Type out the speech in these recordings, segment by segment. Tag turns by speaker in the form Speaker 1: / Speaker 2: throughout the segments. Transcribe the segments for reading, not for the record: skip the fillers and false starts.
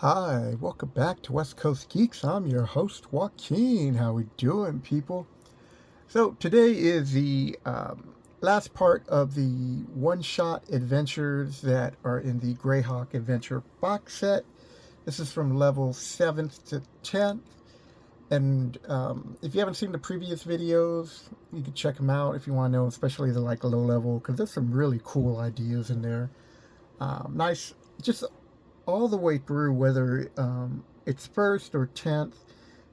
Speaker 1: Hi, welcome back to West Coast Geeks. I'm your host, Joaquin. How we doing, people? So today is the last part of the one-shot adventures that are in the Greyhawk Adventure box set. This is from level 7th to 10th. And if you haven't seen the previous videos, you can check them out if you want to know, especially the low level, because there's some really cool ideas in there. Nice, just all the way through, whether it's first or 10th,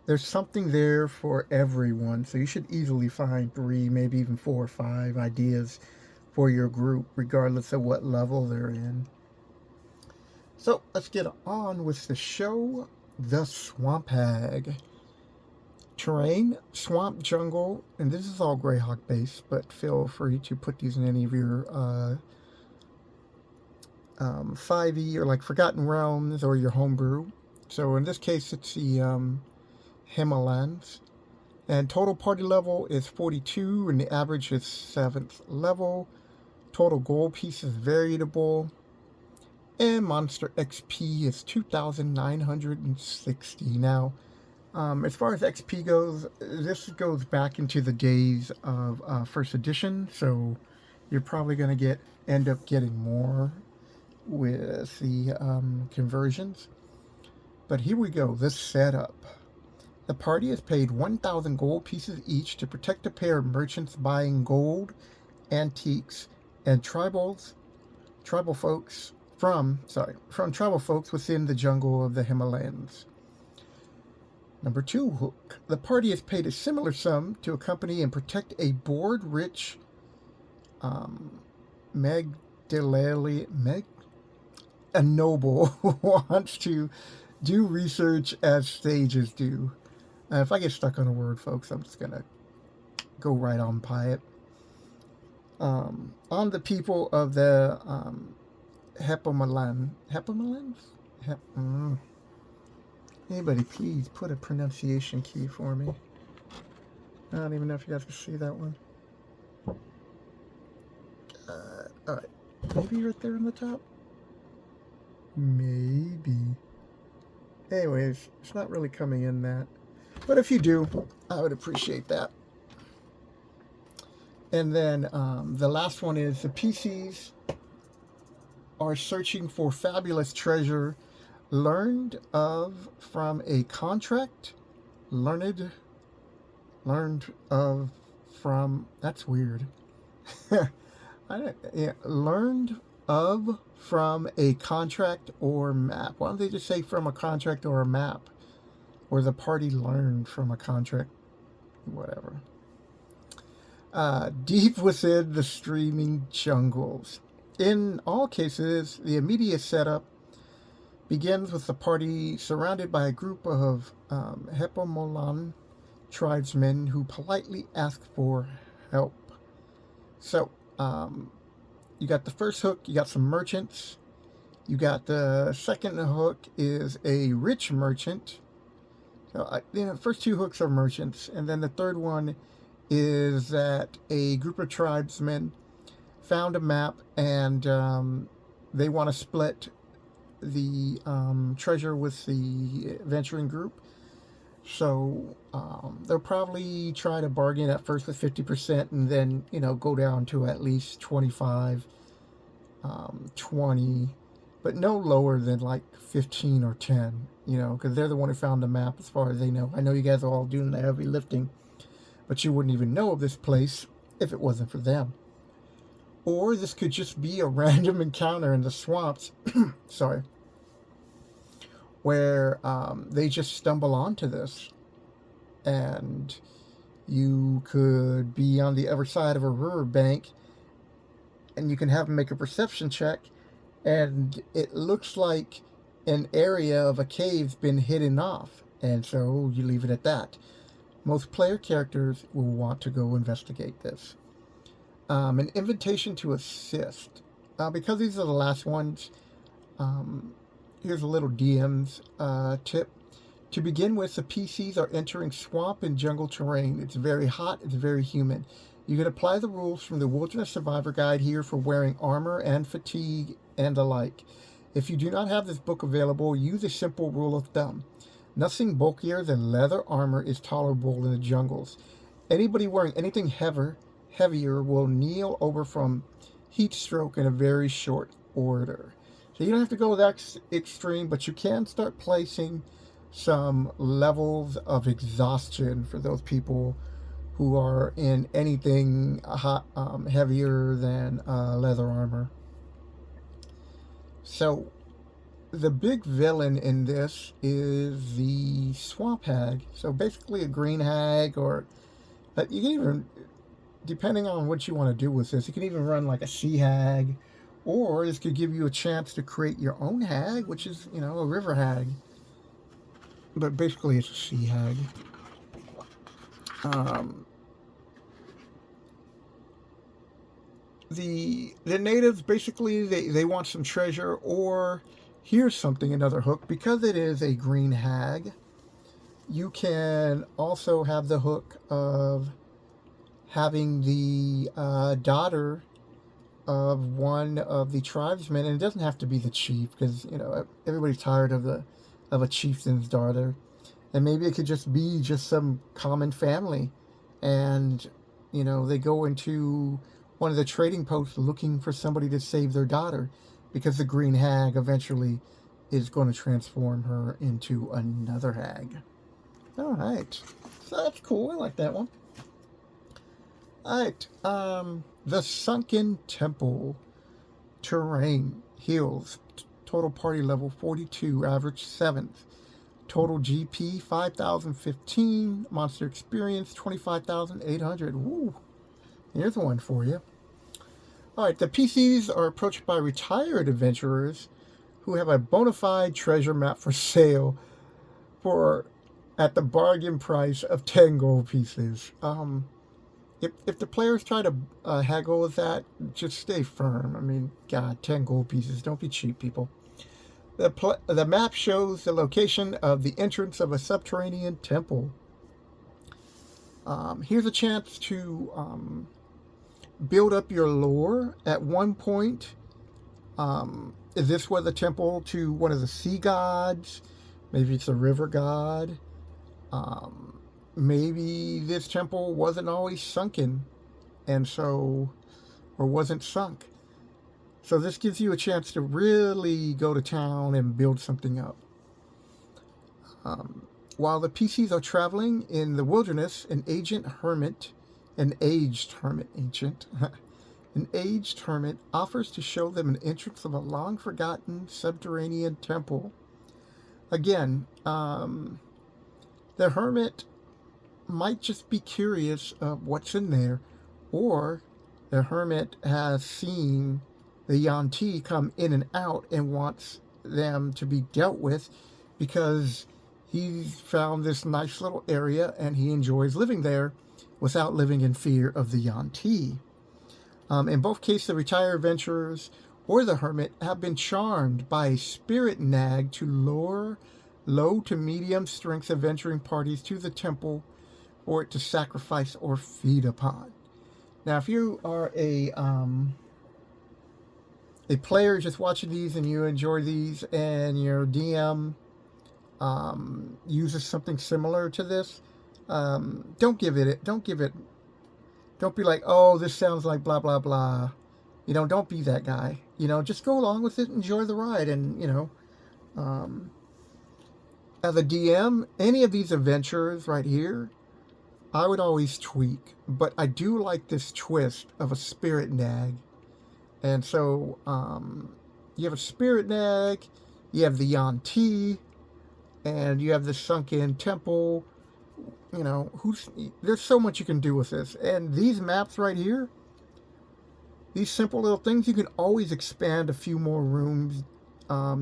Speaker 1: there's something there for everyone. So you should easily find three, maybe even four or five ideas for your group, regardless of what level they're in. So let's get on with the show. The Swamp Hag. Terrain, swamp, jungle, and this is all Greyhawk based, but feel free to put these in any of your 5e or Forgotten Realms or your homebrew. So in this case, it's the Himalayas. And total party level is 42, and the average is 7th level. Total gold piece is variable. And monster XP is 2,960. Now, as far as XP goes, this goes back into the days of first edition, so you're probably going to end up getting more with the conversions. But here we go, this setup. The party has paid 1,000 gold pieces each to protect a pair of merchants buying gold, antiques, and tribal folks from tribal folks within the jungle of the Himalayas. Number 2 hook. The party has paid a similar sum to accompany and protect a board-rich a noble who wants to do research as sages do. If I get stuck on a word, folks, I'm just going to go right on by it. On the people of the Hepamalans? Anybody, please put a pronunciation key for me. I don't even know if you guys can see that one. Alright. Maybe right there on the top? Maybe. Anyways, it's not really coming in that. But if you do, I would appreciate that. And then the last one is the PCs are searching for fabulous treasure learned of from a contract. Learned of from, that's weird. Learned of from a contract or map. Why don't they just say from a contract or a map? Or the party learned from a contract, whatever. Deep within the streaming jungles. In all cases, the immediate setup begins with the party surrounded by a group of Hepamolan tribesmen who politely ask for help. So, you got the first hook, you got some merchants. You got the second hook is a rich merchant. So, first two hooks are merchants, and then the third one is that a group of tribesmen found a map and they want to split the treasure with the adventuring group. So they'll probably try to bargain at first with 50% and then, go down to at least 25, 20, but no lower than 15 or 10, because they're the one who found the map as far as they know. I know you guys are all doing the heavy lifting, but you wouldn't even know of this place if it wasn't for them. Or this could just be a random encounter in the swamps, sorry, where they just stumble onto this. And you could be on the other side of a river bank, and you can have them make a perception check, and it looks like an area of a cave's been hidden off, and so you leave it at that. Most player characters will want to go investigate this. An invitation to assist. Because these are the last ones, here's a little DM's tip. To begin with, the PCs are entering swamp and jungle terrain. It's very hot, it's very humid. You can apply the rules from the Wilderness Survivor Guide here for wearing armor and fatigue and the like. If you do not have this book available, use a simple rule of thumb. Nothing bulkier than leather armor is tolerable in the jungles. Anybody wearing anything heavier will kneel over from heat stroke in a very short order. So you don't have to go that extreme, but you can start placing some levels of exhaustion for those people who are in anything heavier than leather armor. So the big villain in this is the swamp hag. So basically a green hag, or you can even, depending on what you want to do with this, you can even run like a sea hag, or this could give you a chance to create your own hag, which is, you know, a river hag. But basically it's a sea hag. The natives, basically, they want some treasure, or here's something, another hook. Because it is a green hag, you can also have the hook of having the daughter of one of the tribesmen, and it doesn't have to be the chief, because, you know, everybody's tired of a chieftain's daughter, and maybe it could just be just some common family, and, you know, they go into one of the trading posts looking for somebody to save their daughter, because the green hag eventually is going to transform her into another hag. All right, so that's cool. I like that one. All right, the Sunken Temple. Terrain, heals, total party level 42, average 7th. Total GP 5,015, monster experience 25,800. Woo! Here's one for you. Alright, the PCs are approached by retired adventurers who have a bona fide treasure map for sale at the bargain price of 10 gold pieces. If the players try to haggle with that, just stay firm. I mean, God, 10 gold pieces. Don't be cheap, people. The map shows the location of the entrance of a subterranean temple. Here's a chance to build up your lore. At one point, this was a temple to one of the sea gods. Maybe it's a river god. Maybe this temple wasn't always sunken, or wasn't sunk. So this gives you a chance to really go to town and build something up. While the PCs are traveling in the wilderness, an aged hermit offers to show them an entrance of a long-forgotten subterranean temple. Again, the hermit might just be curious of what's in there, or the hermit has seen the Yuan-ti come in and out and wants them to be dealt with because he's found this nice little area and he enjoys living there without living in fear of the Yuan-ti. In both cases, the retired adventurers or the hermit have been charmed by a spirit nag to lure low to medium strength adventuring parties to the temple for it to sacrifice or feed upon. Now, if you are a player just watching these and you enjoy these, and your DM uses something similar to this, don't be like, oh, this sounds like blah blah blah. You know, don't be that guy. You know, just go along with it, enjoy the ride, and you know, as a DM, any of these adventures right here, I would always tweak, but I do like this twist of a spirit nag. And so, you have a spirit nag, you have the Yuan-ti, and you have the sunken temple. You know, there's so much you can do with this. And these maps right here, these simple little things, you can always expand a few more rooms,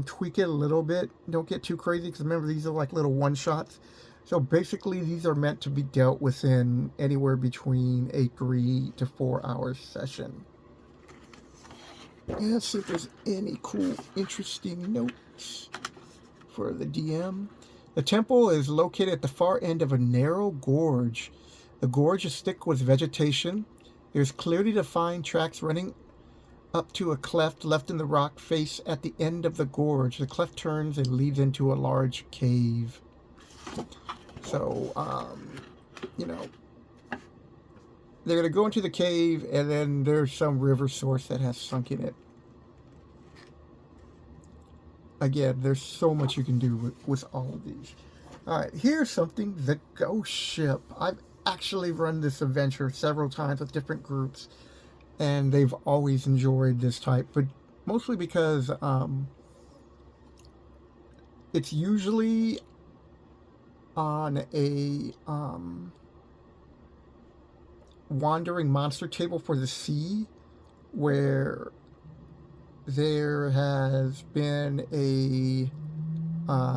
Speaker 1: tweak it a little bit. Don't get too crazy, because remember, these are like little one-shots. So basically, these are meant to be dealt within anywhere between a 3 to 4 hour session. Let's see if there's any cool, interesting notes for the DM. The temple is located at the far end of a narrow gorge. The gorge is thick with vegetation. There's clearly defined tracks running up to a cleft left in the rock face at the end of the gorge. The cleft turns and leads into a large cave. So, you know, they're going to go into the cave, and then there's some river source that has sunk in it. Again, there's so much you can do with all of these. All right, here's something, the Ghost Ship. I've actually run this adventure several times with different groups, and they've always enjoyed this type, but mostly because it's usually on a wandering monster table for the sea, where there has been a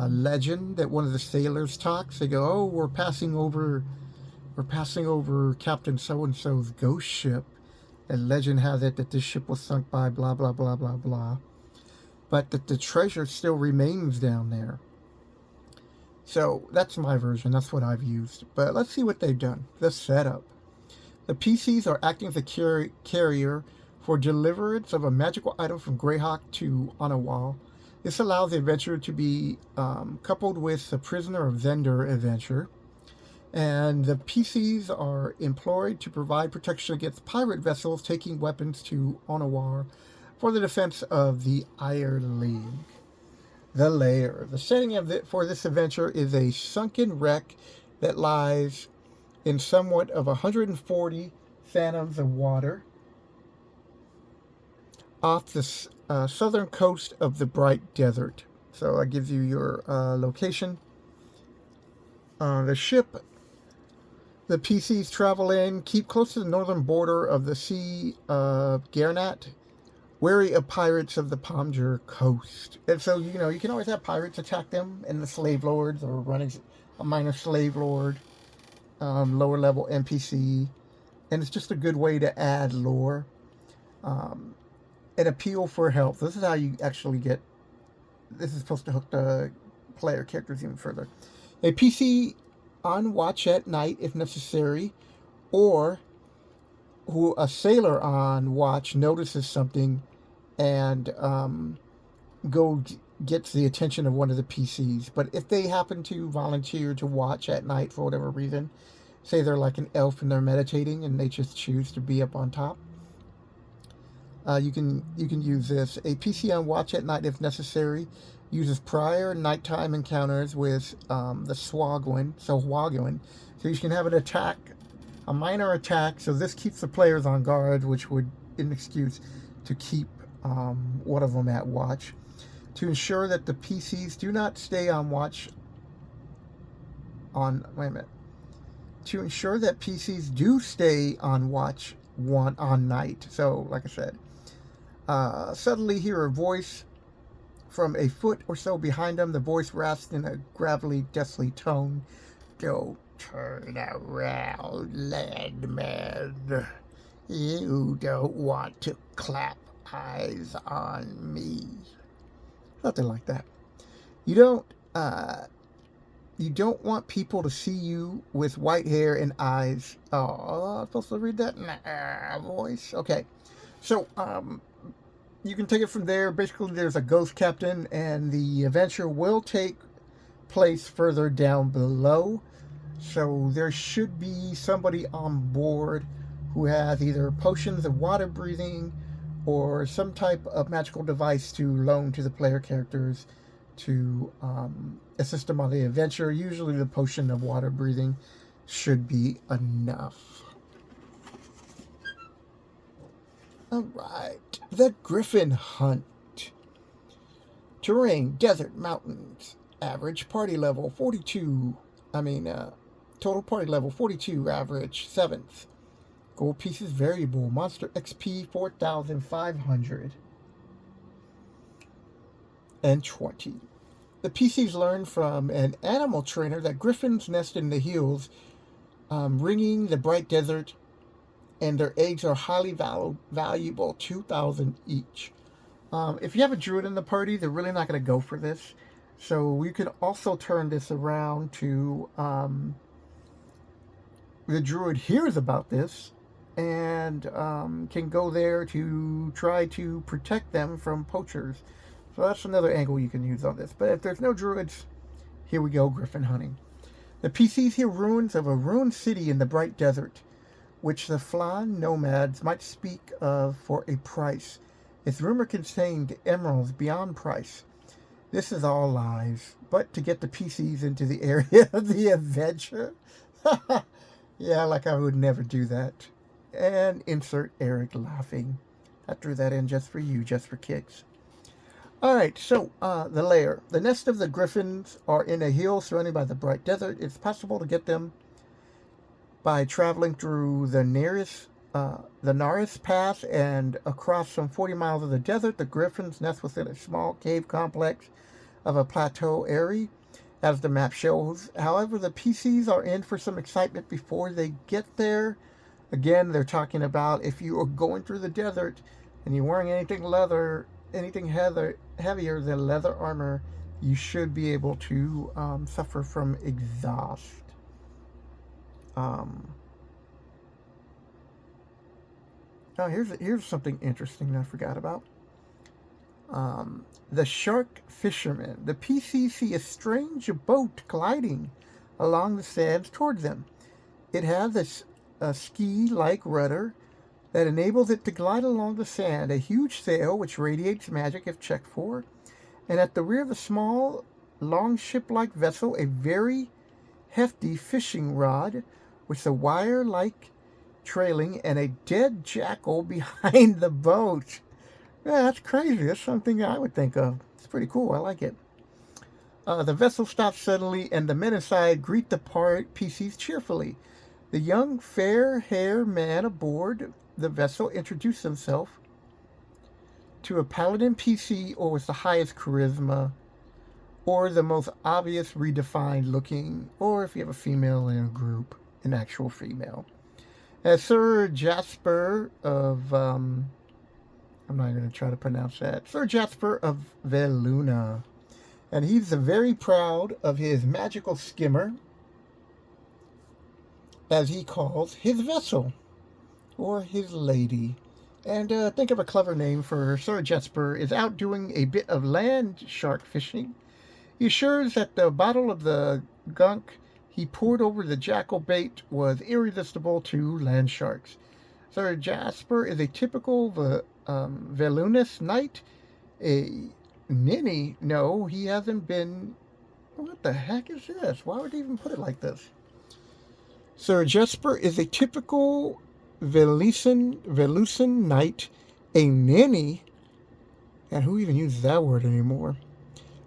Speaker 1: legend that one of the sailors talks. They go, "Oh, we're passing over Captain So-and-so's ghost ship. And legend has it that this ship was sunk by blah, blah, blah, blah, blah. But that the treasure still remains down there." So that's my version. That's what I've used. But let's see what they've done. The setup. The PCs are acting as a carrier for deliverance of a magical item from Greyhawk to Onawal. This allows the adventure to be coupled with the Prisoner of Zender adventure. And the PCs are employed to provide protection against pirate vessels taking weapons to Onawar for the defense of the Iron League. The lair. The setting for this adventure is a sunken wreck that lies in somewhat of 140 fathoms of water off the southern coast of the Bright Desert. So that gives you your location. The ship the PCs travel in, keep close to the northern border of the Sea of Gernat, wary of pirates of the Pomger coast. And so, you know, you can always have pirates attack them, and the slave lords, or running a minor slave lord, lower level NPC. And it's just a good way to add lore. An appeal for help. This is how you actually get... This is supposed to hook the player characters even further. A PC on watch at night if necessary, or who a sailor on watch notices something and gets the attention of one of the PCs. But if they happen to volunteer to watch at night for whatever reason, say they're like an elf and they're meditating and they just choose to be up on top, you can use this. A PC on watch at night if necessary uses prior nighttime encounters with the Swagwin, so you can have an attack, a minor attack. So this keeps the players on guard, which would be an excuse to keep one of them at watch. To ensure that the PCs do not stay on watch on... Wait a minute. To ensure that PCs do stay on watch on night. So, like I said, suddenly hear a voice from a foot or so behind them. The voice rasps in a gravelly, deathly tone. "Don't turn around, landman. You don't want to clap eyes on me." Something like that. You don't want people to see you with white hair and eyes. Oh, I'm supposed to read that voice. Okay, so you can take it from there. Basically, there's a ghost captain, and the adventure will take place further down below. So there should be somebody on board who has either potions of water breathing or some type of magical device to loan to the player characters to assist them on the adventure. Usually the potion of water breathing should be enough. Alright, the Griffin Hunt. Terrain, desert, mountains. Average party level 42. Total party level 42, average 7th. Gold pieces variable. Monster XP 4,520. The PCs learn from an animal trainer that griffins nest in the hills, ringing the Bright Desert, and their eggs are highly valuable, 2,000 each. If you have a druid in the party, they're really not going to go for this. So you can also turn this around to... the druid hears about this and can go there to try to protect them from poachers. So that's another angle you can use on this. But if there's no druids, here we go, griffin hunting. The PCs hear ruins of a ruined city in the bright desert, which the Flan nomads might speak of for a price. Its rumor contained emeralds beyond price. This is all lies, but to get the PCs into the area of the adventure? Yeah, like I would never do that. And insert Eric laughing. I threw that in just for you, just for kicks. Alright, so the lair. The nest of the griffins are in a hill surrounded by the bright desert. It's possible to get them by traveling through the Naris Pass and across some 40 miles of the desert. The griffins nest within a small cave complex of a plateau area, as the map shows. However, the PCs are in for some excitement before they get there. Again, they're talking about if you are going through the desert and you're wearing anything heavier than leather armor, you should be able to suffer from exhaust. Here's something interesting that I forgot about. The shark fishermen. The PCs see a strange boat gliding along the sands towards them. It has a ski-like rudder that enables it to glide along the sand, a huge sail which radiates magic if checked for, and at the rear of the small, long ship-like vessel, a very hefty fishing rod with a wire-like trailing and a dead jackal behind the boat. Yeah, that's crazy. That's something I would think of. It's pretty cool. I like it. The vessel stops suddenly, and the men inside greet the PCs cheerfully. The young, fair-haired man aboard the vessel introduced himself to a paladin PC, or with the highest charisma, or the most obvious redefined looking, or if you have a female in a group, an actual female. As Sir Jasper of, I'm not going to try to pronounce that, Sir Jasper of Veluna. And he's very proud of his magical skimmer, as he calls his vessel, or his lady. And think of a clever name for her. Sir Jasper is out doing a bit of land shark fishing. He assures that the bottle of the gunk he poured over the jackal bait was irresistible to land sharks. Sir Jasper is a typical Velunus knight. A ninny? No, he hasn't been... What the heck is this? Why would they even put it like this? Sir Jasper is a typical Velusan knight. A ninny? And who even uses that word anymore?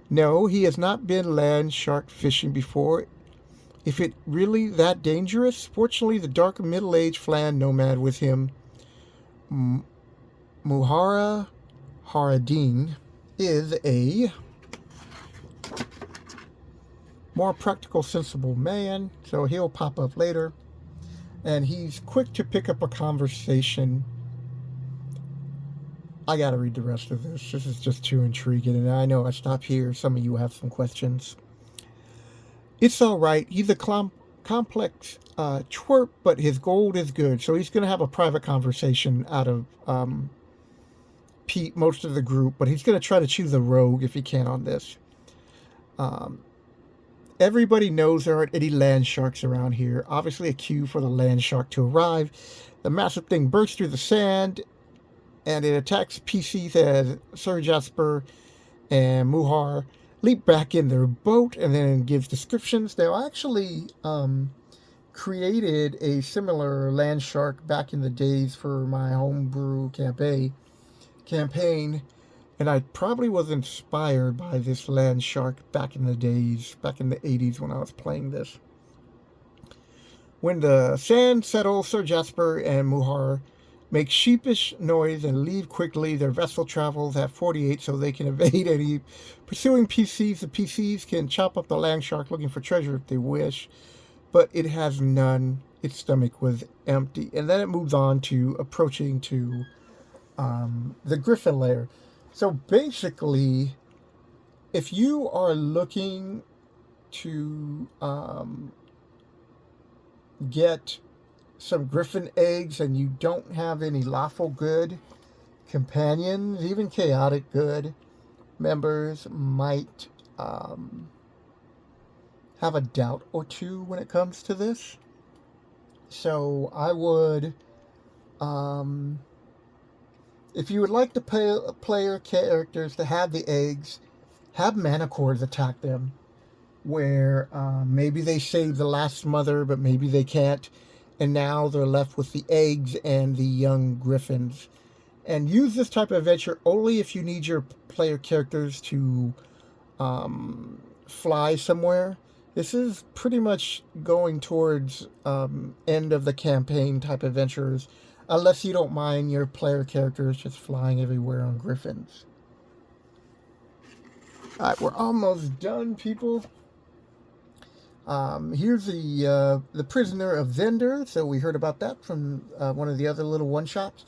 Speaker 1: No, he has not been land shark fishing before. If it really that dangerous? Fortunately, the dark middle-aged Flan nomad with him, Muhara Haradin, is a more practical, sensible man, so he'll pop up later. And he's quick to pick up a conversation. I gotta read the rest of this. This is just too intriguing, and I know I stop here. Some of you have some questions. It's all right. He's a complex twerp, but his gold is good. So he's going to have a private conversation out of Pete, most of the group, but he's going to try to choose a rogue if he can on this. Everybody knows there aren't any land sharks around here. Obviously a cue for the land shark to arrive. The massive thing bursts through the sand, and it attacks PCs as Sir Jasper and Muhar leap back in their boat, and then gives descriptions. They actually created a similar land shark back in the days for my homebrew campaign, and I probably was inspired by this land shark back in the days, back in the 80s when I was playing this. When the sand settles, Sir Jasper and Muhar make sheepish noise and leave quickly. Their vessel travels at 48 so they can evade any pursuing PCs. The PCs can chop up the land shark looking for treasure if they wish, but it has none. Its stomach was empty. And then it moves on to approaching to the griffin lair. So basically, if you are looking to get some griffin eggs and you don't have any lawful good companions, even chaotic good members might have a doubt or two when it comes to this. So I would, if you would like the player characters to have the eggs, have mana cores attack them, where maybe they save the last mother, but maybe they can't, and now they're left with the eggs and the young griffins. And use this type of adventure only if you need your player characters to fly somewhere. This is pretty much going towards end of the campaign type adventures, unless you don't mind your player characters just flying everywhere on griffins. Alright, we're almost done, people. Here's the Prisoner of Zender. So we heard about that from one of the other little one-shots.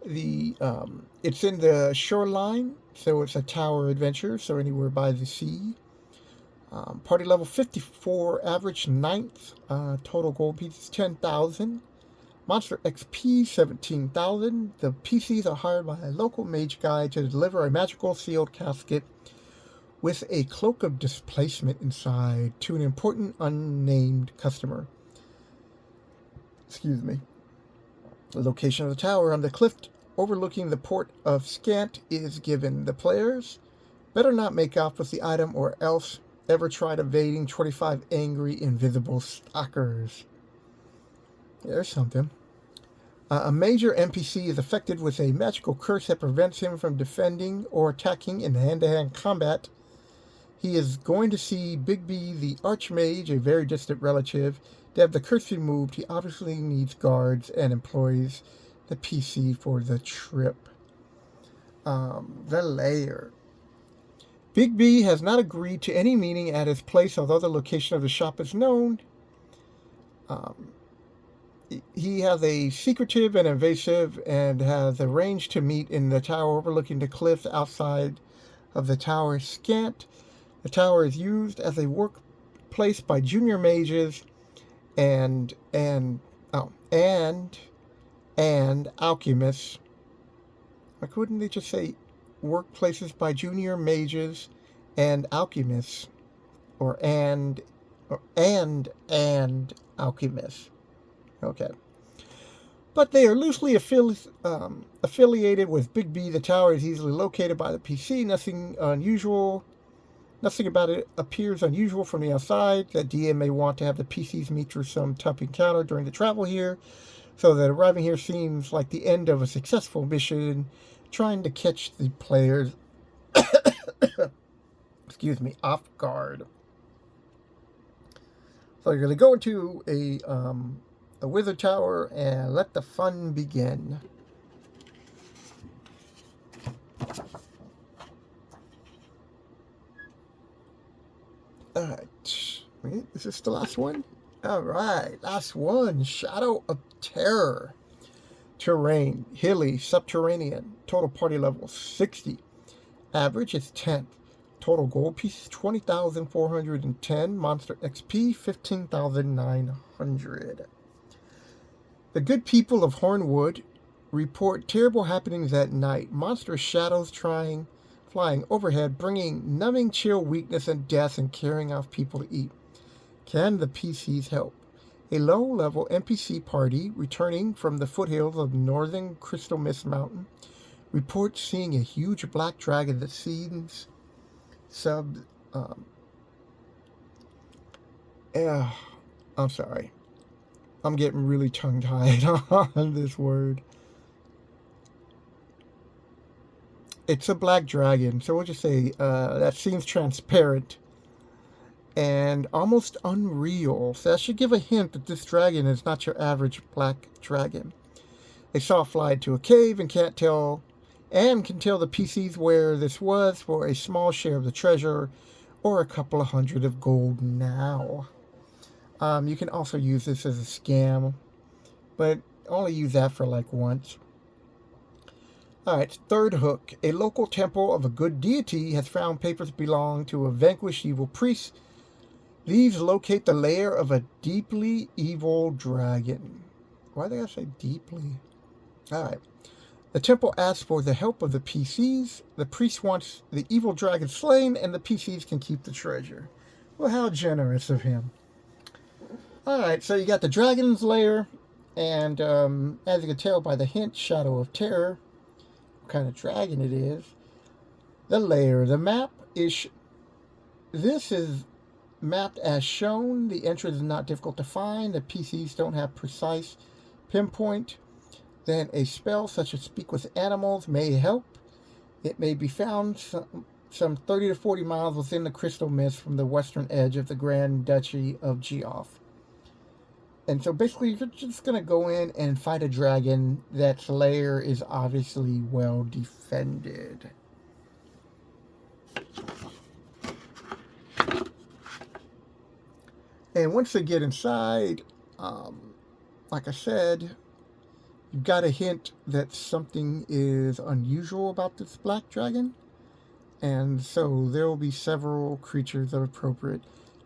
Speaker 1: It's in the shoreline, so it's a tower adventure, so anywhere by the sea. Party level 54, average 9th, total gold pieces 10,000. Monster XP 17,000. The PCs are hired by a local mage guy to deliver a magical sealed casket with a cloak of displacement inside to an important unnamed customer. Excuse me. The location of the tower on the cliff overlooking the port of Scant is given. The players better not make off with the item or else ever tried evading 25 angry invisible stalkers. There's something. A major NPC is affected with a magical curse that prevents him from defending or attacking in hand-to-hand combat. He is going to see Big B, the Archmage, a very distant relative. To have the curse removed, he obviously needs guards and employs the PC for the trip. The lair. Big B has not agreed to any meeting at his place, although the location of the shop is known. He has a secretive and evasive and has arranged to meet in the tower overlooking the cliffs outside of the tower Scant. The tower is used as a workplace by junior mages and alchemists. Why couldn't they just say workplaces by junior mages and alchemists, or alchemists? Okay. But they are loosely affiliated with Big B. The tower is easily located by the PC. Nothing about it appears unusual from the outside. That DM may want to have the PCs meet through some tough encounter during the travel here, so that arriving here seems like the end of a successful mission, trying to catch the players excuse me, off guard. So you're going to go into a wizard tower and let the fun begin. Alright, wait, is this the last one? Alright, last one. Shadow of Terror. Terrain, hilly, subterranean. Total party level 60. Average is 10th. Total gold piece 20,410. Monster XP 15,900. The good people of Hornwood report terrible happenings at night. Monstrous shadows flying overhead, bringing numbing chill, weakness, and death, and carrying off people to eat. Can the PCs help? A low-level NPC party returning from the foothills of northern Crystal Mist Mountain reports seeing a huge black dragon that seems I'm sorry. I'm getting really tongue-tied on this word. It's a black dragon, so we'll just say that seems transparent and almost unreal. So that should give a hint that this dragon is not your average black dragon. They saw it fly to a cave and can tell the PCs where this was for a small share of the treasure or a couple of hundred of gold now. You can also use this as a scam, but only use that for like once. Alright, third hook. A local temple of a good deity has found papers belong to a vanquished evil priest. These locate the lair of a deeply evil dragon. Why did I say deeply? All right. The temple asks for the help of the PCs. The priest wants the evil dragon slain, and the PCs can keep the treasure. Well, how generous of him. All right, so you got the dragon's lair, and as you can tell by the hint, Shadow of Terror, what kind of dragon it is. The lair, the map is. This is mapped as shown. The entrance is not difficult to find. The PCs don't have precise pinpoint. Then a spell such as Speak with Animals may help. It may be found some 30 to 40 miles within the crystal mist from the western edge of the Grand Duchy of Geoff. And so basically you're just going to go in and fight a dragon that's lair is obviously well defended. And once they get inside, like I said, you've got a hint that something is unusual about this black dragon. And so there will be several creatures that are appropriate.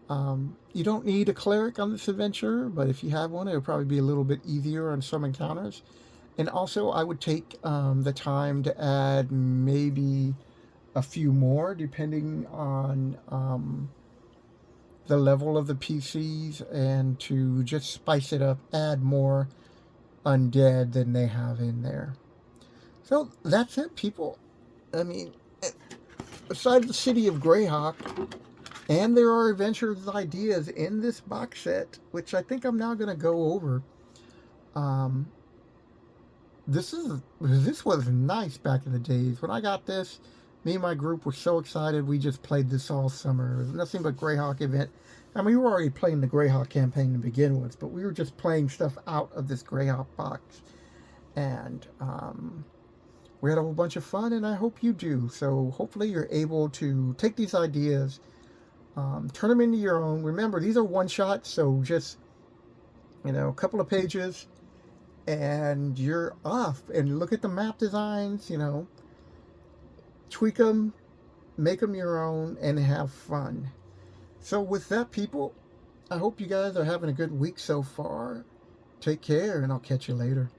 Speaker 1: You don't need a cleric on this adventure, but if you have one, it'll probably be a little bit easier on some encounters. And also, I would take the time to add maybe a few more, depending on the level of the PCs, and to just spice it up, add more undead than they have in there. So that's it, people. I mean, aside the city of Greyhawk, and there are adventures ideas in this box set, which I think I'm now going to go over. This was nice back in the days. When I got this, me and my group were so excited. We just played this all summer. It was nothing but Greyhawk event. I mean, we were already playing the Greyhawk campaign to begin with, but we were just playing stuff out of this Greyhawk box. And we had a whole bunch of fun, and I hope you do. So hopefully you're able to take these ideas, turn them into your own. Remember, these are one-shots, so just, a couple of pages, and you're off. And look at the map designs, tweak them, make them your own, and have fun. So with that, people, I hope you guys are having a good week so far. Take care, and I'll catch you later.